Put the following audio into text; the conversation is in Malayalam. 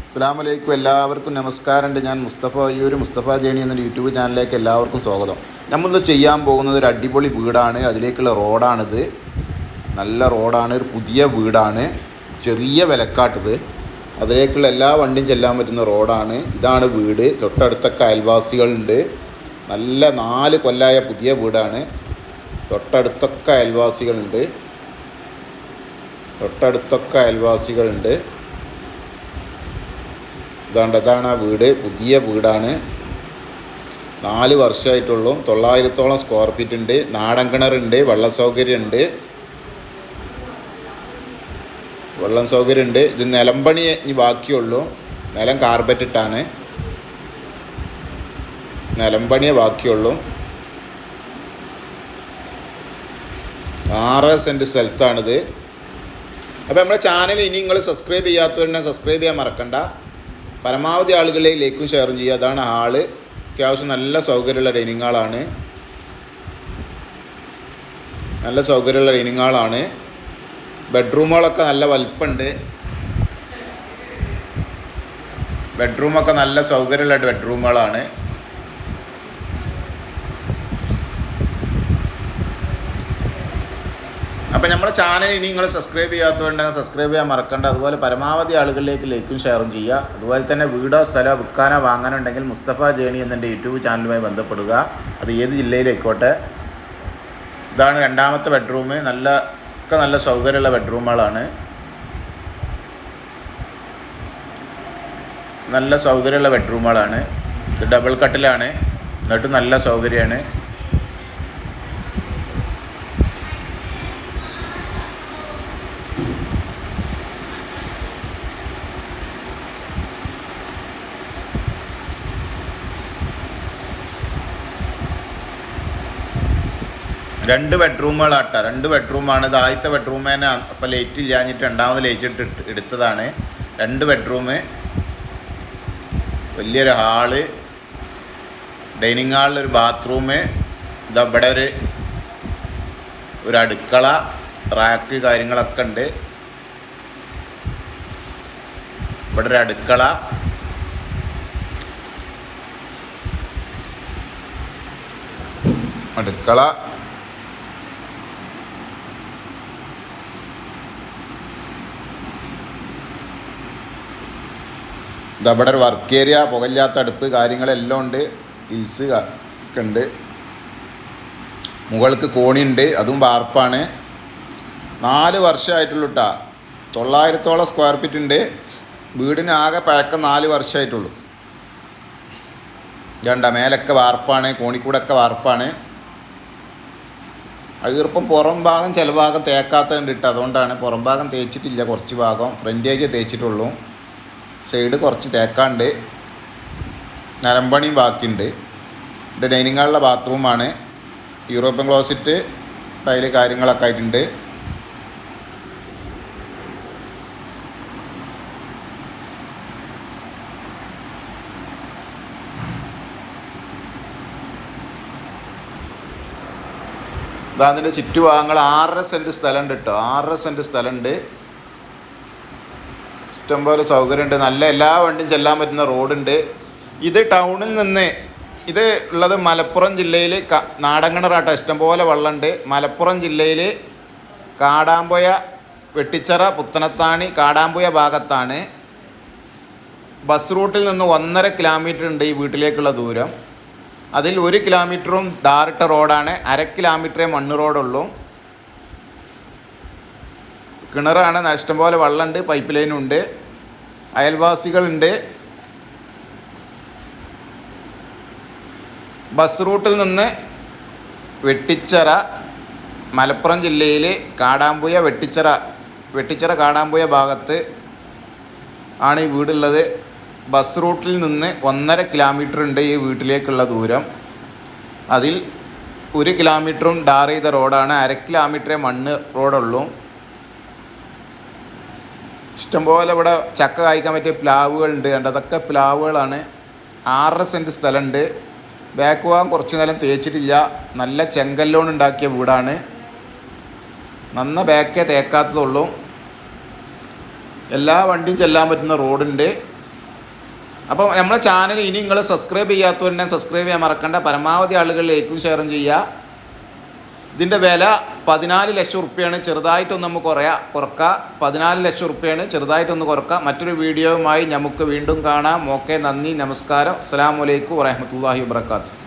അസ്സലാമലൈക്കും. എല്ലാവർക്കും നമസ്കാരമുണ്ട്. ഞാൻ മുസ്തഫ ജേണി എന്നൊരു യൂട്യൂബ് ചാനലിലേക്ക് എല്ലാവർക്കും സ്വാഗതം. നമ്മളിന്ന് ചെയ്യാൻ പോകുന്നത് ഒരു അടിപൊളി വീടാണ്. അതിലേക്കുള്ള റോഡാണിത്. നല്ല റോഡാണ്, ഒരു പുതിയ വീടാണ്, ചെറിയ വിലക്കാട്ടത്. അതിലേക്കുള്ള എല്ലാ വണ്ടിയും ചെല്ലാൻ പറ്റുന്ന റോഡാണ്. ഇതാണ് വീട്. തൊട്ടടുത്തൊക്കെ അയൽവാസികളുണ്ട്. നല്ല 4 കൊല്ലമായ പുതിയ വീടാണ്. തൊട്ടടുത്തൊക്കെ അയൽവാസികളുണ്ട്. ഇതാണ് ആ വീട്. പുതിയ വീടാണ്. 4 വർഷമായിട്ടുള്ളൂ. 900ഓളം സ്ക്വയർ ഫീറ്റ് ഉണ്ട്. നാടൻ കിണറുണ്ട്. വെള്ളം സൗകര്യമുണ്ട്. ഇത് നിലമ്പണി ഇനി ബാക്കിയുള്ളൂ. നിലം കാർപ്പറ്റ് ഇട്ടാണ്. നിലമ്പണിയെ ബാക്കിയുള്ളൂ. 6 സെൻറ്റ് സ്ഥലത്താണിത്. അപ്പോൾ നമ്മുടെ ചാനൽ ഇനി നിങ്ങൾ സബ്സ്ക്രൈബ് ചെയ്യാത്തവരുണ്ടെങ്കിൽ സബ്സ്ക്രൈബ് ചെയ്യാൻ മറക്കണ്ട. പരമാവധി ആളുകളിലേക്ക് ലൈക്കും ഷെയറും ചെയ്യുക. അതാണ് ഹാള്. അത്യാവശ്യം നല്ല സൗകര്യമുള്ള ഡൈനിങ് ഹാളാണ്. ബെഡ്റൂമുകളൊക്കെ നല്ല വലിപ്പമുണ്ട്. ബെഡ്റൂമൊക്കെ നല്ല സൗകര്യമുള്ള ബെഡ്റൂമുകളാണ്. അപ്പോൾ നമ്മുടെ ചാനൽ ഇനി നിങ്ങൾ സബ്സ്ക്രൈബ് ചെയ്യാത്തതുകൊണ്ടെങ്കിൽ സബ്സ്ക്രൈബ് ചെയ്യാൻ മറക്കണ്ട. അതുപോലെ പരമാവധി ആളുകളിലേക്ക് ലൈക്കും ഷെയറും ചെയ്യുക. അതുപോലെ തന്നെ വീടോ സ്ഥലമോ വിൽക്കാനോ വാങ്ങാനോ ഉണ്ടെങ്കിൽ മുസ്തഫ ജേണി എന്നെ യൂട്യൂബ് ചാനലുമായി ബന്ധപ്പെടുക. അത് ഏത് ജില്ലയിലേക്കോട്ടെ. ഇതാണ് 2ാമത്തെ ബെഡ്റൂം. നല്ല സൗകര്യമുള്ള ബെഡ്റൂമുകളാണ്. ഇത് ഡബിൾ കട്ടിലാണ്. എന്നിട്ട് നല്ല സൗകര്യമാണ്. രണ്ട് ബെഡ്റൂമുകളാട്ടോ. 2 ബെഡ്റൂമാണ്. ഇത് ആദ്യത്തെ ബെഡ്റൂം തന്നെ അപ്പോൾ ലൈറ്റ് ഇല്ലാഞ്ഞിട്ട് 2ാമത് ലൈറ്റ് എടുത്തതാണ്. 2 ബെഡ്റൂം, വലിയൊരു ഹാള്, ഡൈനിങ് ഹാളിലൊരു ബാത്റൂം. ഇവിടെ ഒരു അടുക്കള, റാക്ക് കാര്യങ്ങളൊക്കെ ഉണ്ട്. ഇവിടെ ഒരു അടുക്കള, ഇതവിടെ ഒരു വർക്ക് ഏരിയ, പുകയില്ലാത്ത അടുപ്പ് കാര്യങ്ങളെല്ലാം ഉണ്ട്. ഹിൽസ് ഒക്കെ ഉണ്ട്. മുകൾക്ക് കോണിയുണ്ട്. അതും വാർപ്പാണ്. 4 വർഷമായിട്ടുള്ളൂ കേട്ടോ. 900ഓളം സ്ക്വയർ ഫീറ്റ് ഉണ്ട്. വീടിന് ആകെ പഴക്കം 4 വർഷമായിട്ടുള്ളൂ. മേലൊക്കെ വാർപ്പാണ്. കോണിക്കൂടൊക്കെ വാർപ്പാണ്. ഈർപ്പം പുറം ഭാഗം ചില ഭാഗം തേക്കാത്തതുണ്ട് ഇട്ട്. അതുകൊണ്ടാണ് പുറം ഭാഗം തേച്ചിട്ടില്ല. കുറച്ച് ഭാഗം ഫ്രണ്ടേജ് തേച്ചിട്ടുള്ളൂ. സൈഡ് കുറച്ച് തേക്കാണ്ട്. നിലമ്പണിയും ബാക്കിയുണ്ട്. ഇത് ഡൈനിങ് ഹാളിലെ ബാത്റൂമാണ്. യൂറോപ്യൻ ക്ലോസറ്റ്, ടൈല് കാര്യങ്ങളൊക്കെ ആയിട്ടുണ്ട്. അതിൻ്റെ ചുറ്റുഭാഗങ്ങൾ 6.5 സെൻറ്റ് സ്ഥലമുണ്ട് കേട്ടോ. 6.5 സെൻറ്റ് സ്ഥലമുണ്ട്. ഇഷ്ടംപോലെ സൗകര്യമുണ്ട്. നല്ല എല്ലാ വണ്ടിയും ചെല്ലാൻ പറ്റുന്ന റോഡുണ്ട്. ഇത് ടൗണിൽ നിന്ന്, ഇത് ഉള്ളത് മലപ്പുറം ജില്ലയിൽ നാടൻകിണറാട്ടോ. ഇഷ്ടംപോലെ വെള്ളമുണ്ട്. മലപ്പുറം ജില്ലയിൽ കാടാമ്പുഴ, വെട്ടിച്ചിറ, പുത്തനത്താണി, കാടാമ്പുഴ ഭാഗത്താണ്. ബസ് റൂട്ടിൽ നിന്ന് 1.5 കിലോമീറ്റർ ഉണ്ട് ഈ വീട്ടിലേക്കുള്ള ദൂരം. അതിൽ 1 കിലോമീറ്ററും ടാറിട്ട റോഡാണ്. 1/2 കിലോമീറ്ററേ മണ്ണ് റോഡുള്ളൂ. കിണറാണ്. ഇഷ്ടംപോലെ വെള്ളമുണ്ട്. പൈപ്പ് ലൈനുണ്ട്. അയൽവാസികളുണ്ട്. ബസ് റൂട്ടിൽ നിന്ന് വെട്ടിച്ചിറ, മലപ്പുറം ജില്ലയിൽ കാടാമ്പുഴ, വെട്ടിച്ചിറ കാടാമ്പുഴ ഭാഗത്ത് ആണ് ഈ വീടുള്ളത്. ബസ് റൂട്ടിൽ നിന്ന് 1.5 കിലോമീറ്റർ ഉണ്ട് ഈ വീട്ടിലേക്കുള്ള ദൂരം. അതിൽ 1 കിലോമീറ്ററും ടാർ ചെയ്ത റോഡാണ്. 1/2 കിലോമീറ്ററേ മണ്ണ് റോഡുള്ളൂ. ഇഷ്ടംപോലെ ഇവിടെ ചക്ക കായ്ക്കാൻ പറ്റിയ പ്ലാവുകളുണ്ട്. അതൊക്കെ പ്ലാവുകളാണ്. 6.5 സെൻറ്റ് സ്ഥലമുണ്ട്. ബാക്ക് ഭാഗം കുറച്ച് നേരം തേച്ചിട്ടില്ല. നല്ല ചെങ്കല്ലോൺ ഉണ്ടാക്കിയ വീടാണ്. ബാക്കേ തേക്കാത്തതുള്ളൂ. എല്ലാ വണ്ടിയും ചെല്ലാൻ പറ്റുന്ന റോഡുണ്ട്. അപ്പോൾ നമ്മളെ ചാനൽ ഇനി നിങ്ങൾ സബ്സ്ക്രൈബ് ചെയ്യാത്തവരെ സബ്സ്ക്രൈബ് ചെയ്യാൻ മറക്കണ്ട. പരമാവധി ആളുകളിലേക്കും ഷെയറും ചെയ്യുക. ഇതിൻ്റെ വില 14 ലക്ഷം ഉറുപ്പ്യാണ്. ചെറുതായിട്ടൊന്ന് നമുക്ക് കുറക്കാം. 14 ലക്ഷം ഉറുപ്പ്യാണ്. ചെറുതായിട്ടൊന്ന് കുറക്കാം. മറ്റൊരു വീഡിയോയുമായി നമുക്ക് വീണ്ടും കാണാം. ഓക്കെ, നന്ദി, നമസ്കാരം. അസ്സലാമു അലൈക്കും വറഹ്മത്തുള്ളാഹി വബറകാതുഹു.